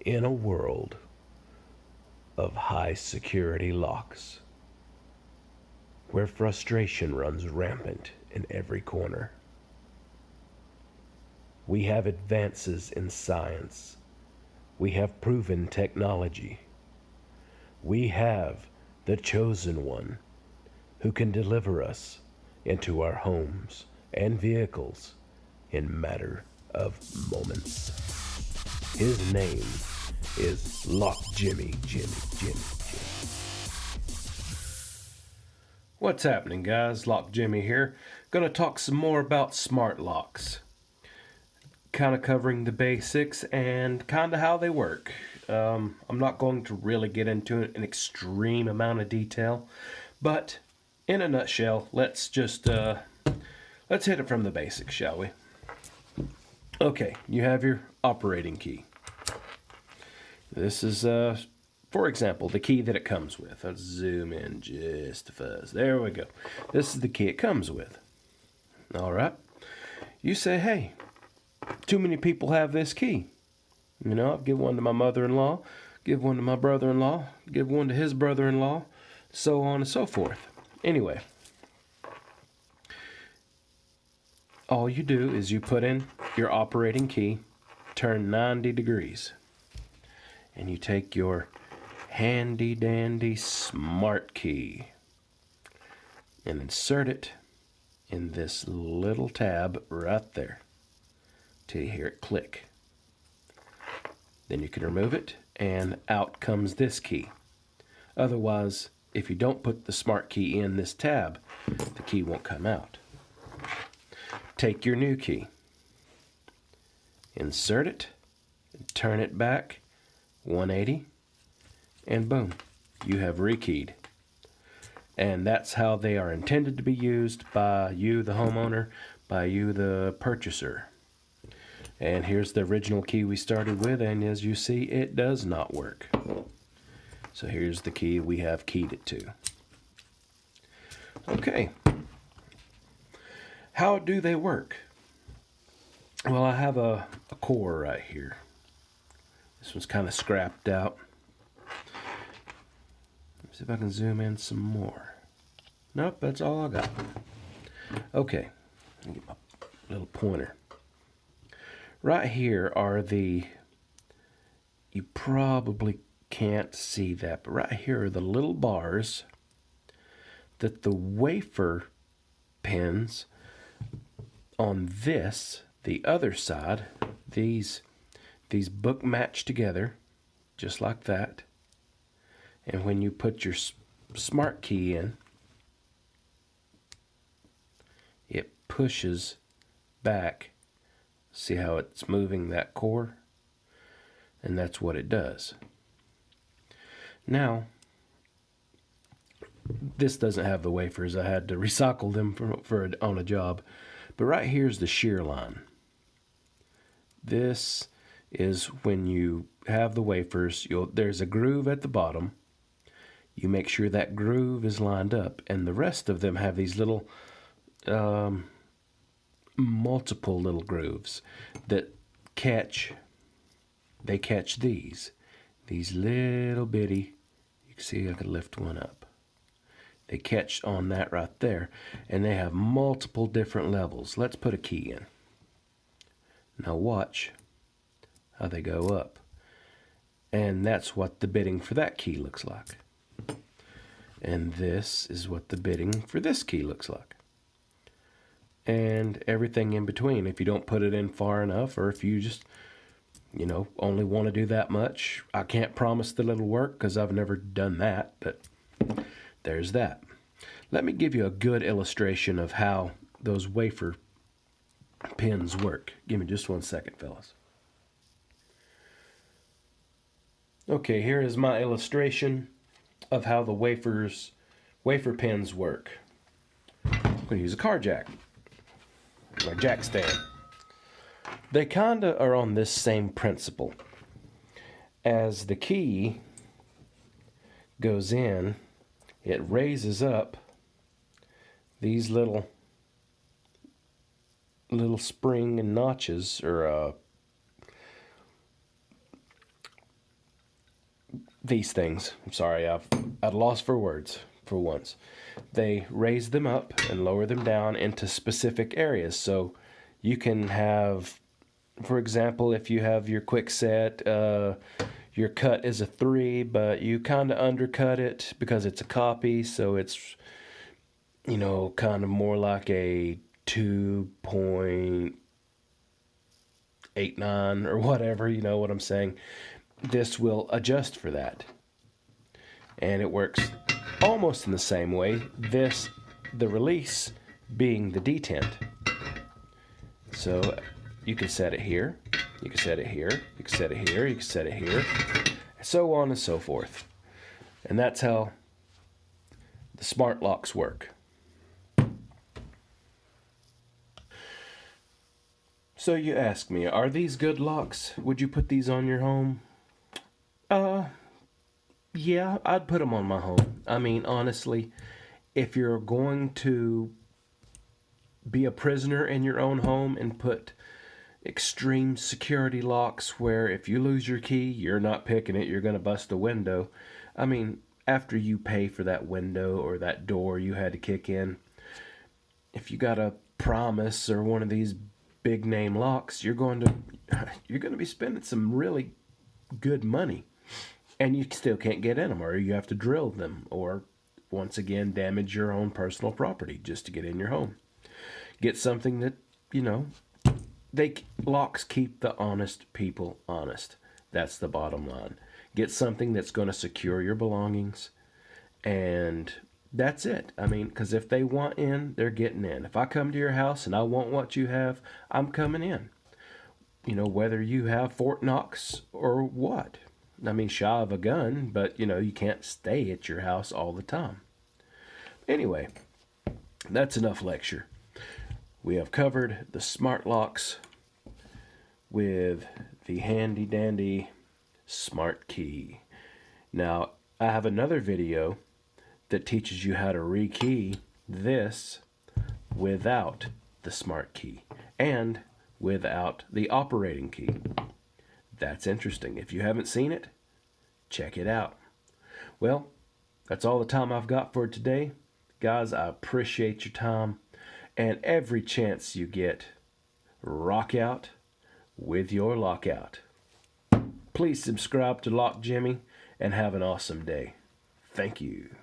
In a world of high security locks, where frustration runs rampant in every corner, we have advances in science. We have proven technology. We have the chosen one who can deliver us into our homes and vehicles in matter of moments. His name is Lock Jimmy. What's happening, guys? Lock Jimmy here. Gonna talk some more about smart locks. Kind of covering the basics and kind of how they work. I'm not going to really get into an extreme amount of detail, but in a nutshell, let's just let's hit it from the basics, shall we? Okay, you have your operating key. This is, for example, the key that it comes with. Let's zoom in just a fuzz. There we go. This is the key it comes with. All right. You say, hey, too many people have this key. You know, I'll give one to my mother-in-law, give one to my brother-in-law, give one to his brother-in-law, so on and so forth. Anyway, all you do is you put in your operating key, turn 90 degrees, and you take your handy dandy smart key and insert it in this little tab right there till you hear it click. Then you can remove it and out comes this key. Otherwise, if you don't put the smart key in this tab, the key won't come out. Take your new key, insert it, turn it back 180, and boom, you have rekeyed. And that's how they are intended to be used by you, the homeowner, by you, the purchaser. And here's the original key we started with, and as you see, it does not work. So here's the key we have keyed it to. Okay. How do they work? Well, I have a core right here. This one's kind of scrapped out. Let's see if I can zoom in some more. Nope, that's all I got. Okay, let me get my little pointer. Right here are the, you probably can't see that, but right here are the little bars that the wafer pins on this, the other side, these book match together just like that. And when you put your smart key in, it pushes back. See how it's moving that core? And that's what it does. Now, this doesn't have the wafers. I had to recycle them on a job. But right here's the shear line. This is when you have the wafers, there's a groove at the bottom. You make sure that groove is lined up, and the rest of them have these little multiple little grooves that catch these little bitty, you can see I could lift one up. They catch on that right there, and they have multiple different levels. Let's put a key in. Now watch how they go up. And that's what the bitting for that key looks like. And this is what the bitting for this key looks like. And everything in between. If you don't put it in far enough, or if you just, you know, only want to do that much, I can't promise that it'll work because I've never done that, but there's that. Let me give you a good illustration of how those wafer pins work. Give me just 1 second, fellas. Okay, here is my illustration of how the wafer pins work. I'm going to use a car jack, my jack stand. They kind of are on this same principle. As the key goes in, it raises up these little spring and notches, or these things. I'm sorry, I've at a loss for words for once. They raise them up and lower them down into specific areas. So you can have, for example, if you have your Kwikset, your cut is a 3, but you kind of undercut it because it's a copy, so it's, you know, kind of more like a 2.89 or whatever, you know what I'm saying. This will adjust for that. And it works almost in the same way. The release being the detent. So you can set it here, you can set it here, you can set it here, you can set it here, so on and so forth. And that's how the smart locks work. So you ask me, are these good locks? Would you put these on your home? Yeah, I'd put them on my home. I mean, honestly, if you're going to be a prisoner in your own home and put extreme security locks where if you lose your key, you're not picking it, you're going to bust the window. I mean, after you pay for that window or that door you had to kick in, if you got a Promise or one of these big name locks, you're going to be spending some really good money. And you still can't get in them, or you have to drill them, or once again damage your own personal property just to get in your home. Get something that, you know, locks keep the honest people honest. That's the bottom line. Get something that's going to secure your belongings, and that's it. I mean, because if they want in, they're getting in. If I come to your house and I want what you have, I'm coming in. You know, whether you have Fort Knox or what. I mean, shy of a gun, but, you know, you can't stay at your house all the time. Anyway, that's enough lecture. We have covered the smart locks with the handy dandy smart key. Now, I have another video that teaches you how to rekey this without the smart key and without the operating key. That's interesting. If you haven't seen it, check it out. Well, that's all the time I've got for today. Guys, I appreciate your time. And every chance you get, rock out with your lockout. Please subscribe to Lock Jimmy and have an awesome day. Thank you.